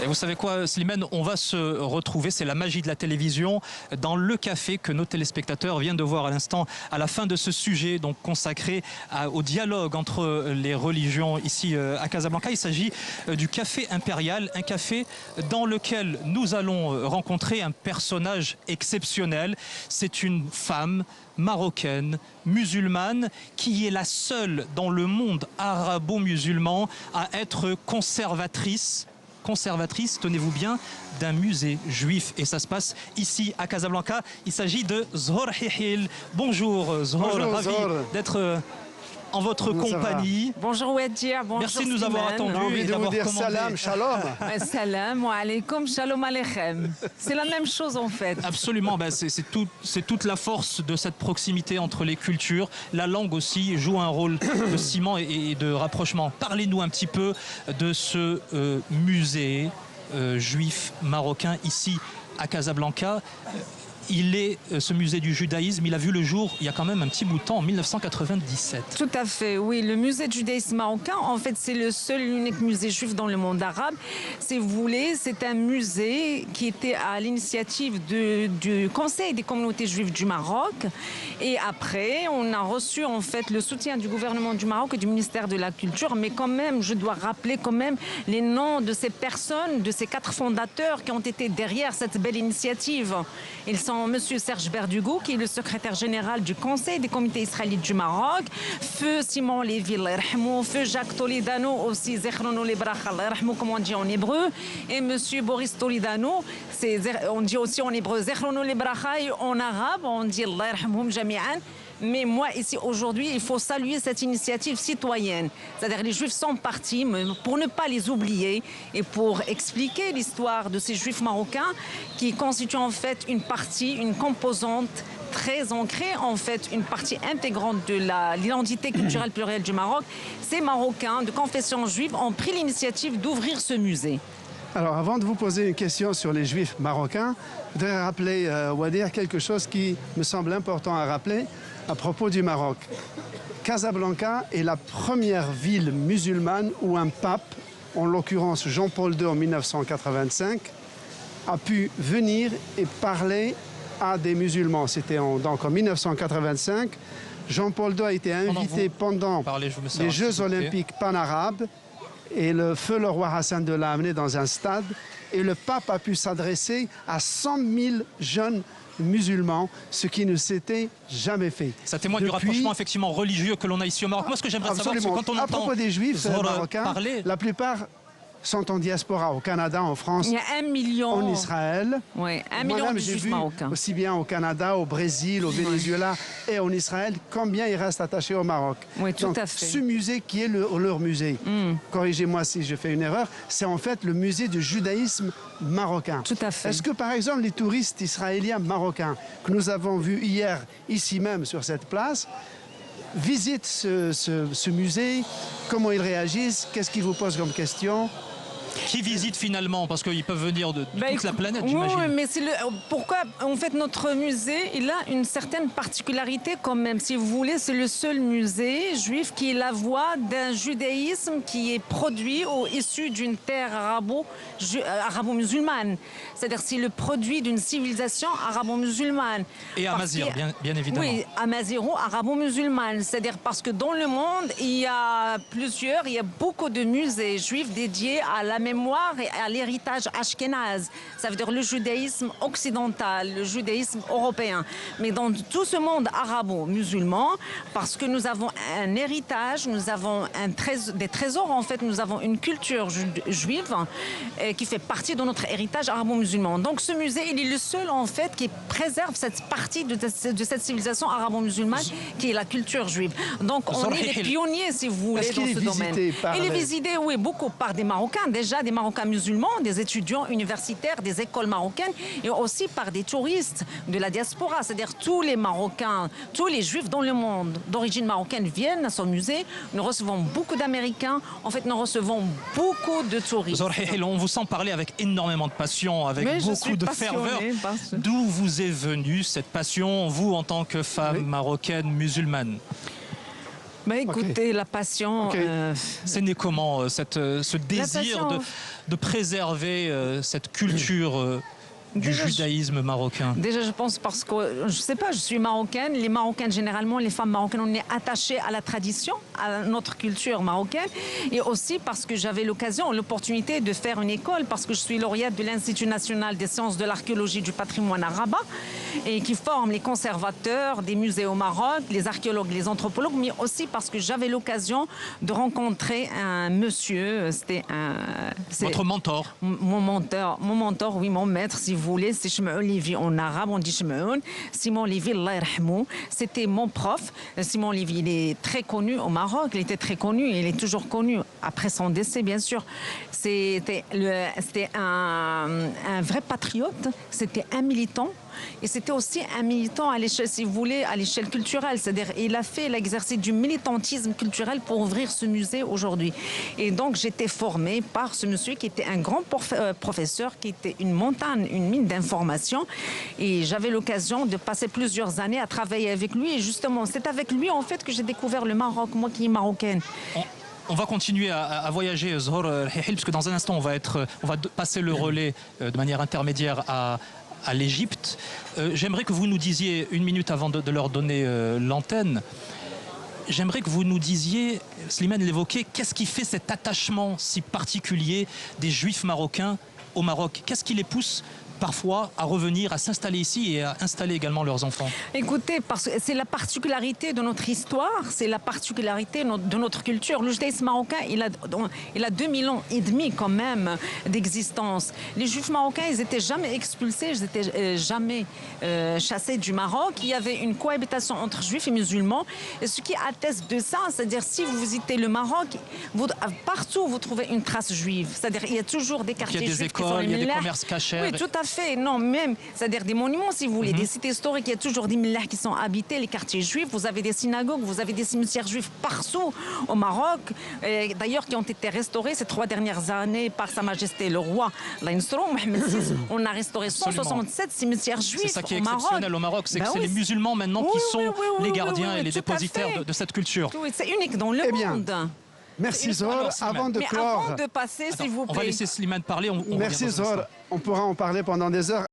Et vous savez quoi, Slimane, on va se retrouver, c'est la magie de la télévision, dans le café que nos téléspectateurs viennent de voir à l'instant, à la fin de ce sujet donc consacré au dialogue entre les religions ici à Casablanca. Il s'agit du Café Impérial, un café dans lequel nous allons rencontrer un personnage exceptionnel. C'est une femme marocaine, musulmane, qui est la seule dans le monde arabo-musulman à être conservatrice, tenez-vous bien, d'un musée juif. Et ça se passe ici à Casablanca. Il s'agit de Zhor Hihil. Bonjour Zhor, ravi d'être en votre compagnie. Bonjour Oueddia, bonjour. Merci de nous avoir attendus. J'ai envie de vous dire salam, shalom. Salam alaikum, shalom aleichem. C'est la même chose en fait. Absolument, ben c'est toute la force de cette proximité entre les cultures. La langue aussi joue un rôle de ciment et de rapprochement. Parlez-nous un petit peu de ce musée juif marocain ici à Casablanca. Il est ce musée du judaïsme, il a vu le jour il y a quand même un petit bout de temps, en 1997. Tout à fait, oui. Le musée du judaïsme marocain, en fait, c'est le seul et unique musée juif dans le monde arabe. Si vous voulez, c'est un musée qui était à l'initiative du Conseil des communautés juives du Maroc. Et après, on a reçu en fait le soutien du gouvernement du Maroc et du ministère de la Culture. Mais quand même, je dois rappeler quand même les noms de ces personnes, de ces 4 fondateurs qui ont été derrière cette belle initiative. Ils sont Monsieur Serge Berdugou, qui est le secrétaire général du Conseil des comités israélites du Maroc, Feu Simon Lévy, Feu Jacques Toledano, aussi Zechrono Lebracha, comme on dit en hébreu, et Monsieur Boris Toledano, on dit aussi en hébreu Zechrono Lebracha, et en arabe, on dit Allah yarhamhum jami'an. Mais moi, ici, aujourd'hui, il faut saluer cette initiative citoyenne. C'est-à-dire les Juifs sont partis, mais pour ne pas les oublier et pour expliquer l'histoire de ces Juifs marocains qui constituent en fait une partie, une composante très ancrée, en fait, une partie intégrante de l'identité culturelle plurielle du Maroc. Ces Marocains de confession juive ont pris l'initiative d'ouvrir ce musée. Alors, avant de vous poser une question sur les Juifs marocains, je voudrais rappeler, Ouadir, quelque chose qui me semble important à rappeler à propos du Maroc. Casablanca est la première ville musulmane où un pape, en l'occurrence Jean-Paul II en 1985, a pu venir et parler à des musulmans. C'était donc en 1985. Jean-Paul II a été invité pendant les Jeux olympiques panarabes et le roi Hassan II l'a amené dans un stade et le pape a pu s'adresser à 100 000 jeunes musulmans, ce qui ne s'était jamais fait. Ça témoigne du rapprochement effectivement religieux que l'on a ici au Maroc. Moi, ce que j'aimerais savoir, c'est quand on entend à propos des Juifs marocains, parler, la plupart sont en diaspora, au Canada, en France, il y a 1 million. En Israël. Oui, 1 million de Juifs marocains. Aussi bien au Canada, au Brésil, au Venezuela et en Israël, combien ils restent attachés au Maroc. Oui, tout donc, à fait. Ce musée qui est leur musée, corrigez-moi si je fais une erreur, c'est en fait le musée du judaïsme marocain. Tout à fait. Est-ce que par exemple les touristes israéliens marocains que nous avons vus hier, ici même sur cette place, visitent ce musée, comment ils réagissent, qu'est-ce qu'ils vous posent comme question? Qui visite finalement? Parce qu'ils peuvent venir de toute la planète, j'imagine. Oui, mais pourquoi en fait notre musée, il a une certaine particularité quand même. Si vous voulez, c'est le seul musée juif qui est la voix d'un judaïsme qui est produit ou issu d'une terre arabo-musulmane. C'est-à-dire c'est le produit d'une civilisation arabo-musulmane. Et amazigh, bien évidemment. Oui, amazigho-arabo-musulmane. C'est-à-dire parce que dans le monde, il y a beaucoup de musées juifs dédiés à la mémoire et à l'héritage ashkénaze. Ça veut dire le judaïsme occidental, le judaïsme européen. Mais dans tout ce monde arabo-musulman, parce que nous avons un héritage, nous avons des trésors, en fait, nous avons une culture juive qui fait partie de notre héritage arabo-musulman. Donc ce musée, il est le seul, en fait, qui préserve cette partie de cette civilisation arabo-musulmane qui est la culture juive. Donc on est les pionniers, si vous voulez, dans ce domaine. Il est visité, oui, beaucoup par des Marocains, déjà des Marocains musulmans, des étudiants universitaires, des écoles marocaines et aussi par des touristes de la diaspora. C'est-à-dire tous les Marocains, tous les Juifs dans le monde d'origine marocaine viennent à son musée. Nous recevons beaucoup d'Américains. En fait, nous recevons beaucoup de touristes. Zhor Hihil, on vous sent parler avec énormément de passion, avec beaucoup de ferveur. D'où vous est venue cette passion, vous, en tant que femme marocaine musulmane? Mais écoutez, la passion... Ok. C'est né comment, ce désir passion. de préserver cette culture du Déjà, judaïsme marocain? Déjà, je pense parce que, je sais pas, je suis marocaine. Les Marocaines, généralement, les femmes marocaines, on est attachées à la tradition, à notre culture marocaine. Et aussi parce que j'avais l'occasion, l'opportunité de faire une école, parce que je suis lauréate de l'Institut national des sciences de l'archéologie et du patrimoine à Rabat, et qui forme les conservateurs des musées au Maroc, les archéologues, les anthropologues, mais aussi parce que j'avais l'occasion de rencontrer un monsieur, c'était un... Votre mentor? Mon mentor, oui, mon maître, si vous voulez, c'est Shmeoun Lévy en arabe, on dit Shmeoun. Simon Lévy, Allah yarhamou, c'était mon prof. Simon Lévy, il est très connu au Maroc, il était très connu, il est toujours connu après son décès, bien sûr. C'était un vrai patriote, c'était un militant. Et c'était aussi un militant à l'échelle, si vous voulez, à l'échelle culturelle. C'est-à-dire, il a fait l'exercice du militantisme culturel pour ouvrir ce musée aujourd'hui. Et donc, j'étais formée par ce monsieur qui était un grand professeur, qui était une montagne, une mine d'informations. Et j'avais l'occasion de passer plusieurs années à travailler avec lui. Et justement, c'est avec lui, en fait, que j'ai découvert le Maroc, moi qui est marocaine. On va continuer à voyager, Zohor Rihil, parce que dans un instant, on va passer le relais de manière intermédiaire à l'Égypte. J'aimerais que vous nous disiez, une minute avant de leur donner l'antenne, j'aimerais que vous nous disiez, Slimane l'évoquait, qu'est-ce qui fait cet attachement si particulier des Juifs marocains au Maroc? Qu'est-ce qui les pousse parfois à revenir, à s'installer ici et à installer également leurs enfants? Écoutez, parce que c'est la particularité de notre histoire, c'est la particularité de notre culture. Le judaïsme marocain, il a 2000 ans et demi quand même d'existence. Les Juifs marocains, ils n'étaient jamais expulsés, ils n'étaient jamais chassés du Maroc. Il y avait une cohabitation entre Juifs et musulmans. Et ce qui atteste de ça, c'est-à-dire si vous visitez le Maroc, partout vous trouvez une trace juive. C'est-à-dire il y a toujours des quartiers juifs. Il y a des écoles, il y a des commerces cachers. Oui, tout à fait. Non, même, c'est-à-dire des monuments, si vous voulez, des sites historiques, il y a toujours des millahs qui sont habités, les quartiers juifs. Vous avez des synagogues, vous avez des cimetières juifs partout au Maroc, d'ailleurs qui ont été restaurés ces 3 dernières années par Sa Majesté le roi Mohamed VI. On a restauré 167 cimetières juifs au Maroc. C'est ça qui est exceptionnel au Maroc, c'est que c'est les musulmans maintenant qui sont les gardiens et les dépositaires de cette culture. Oui, c'est unique dans le monde. Merci Zohor. Avant de clore... Avant de passer, s'il vous plaît. On va laisser Slimane parler. Merci Zohor. On pourra en parler pendant des heures.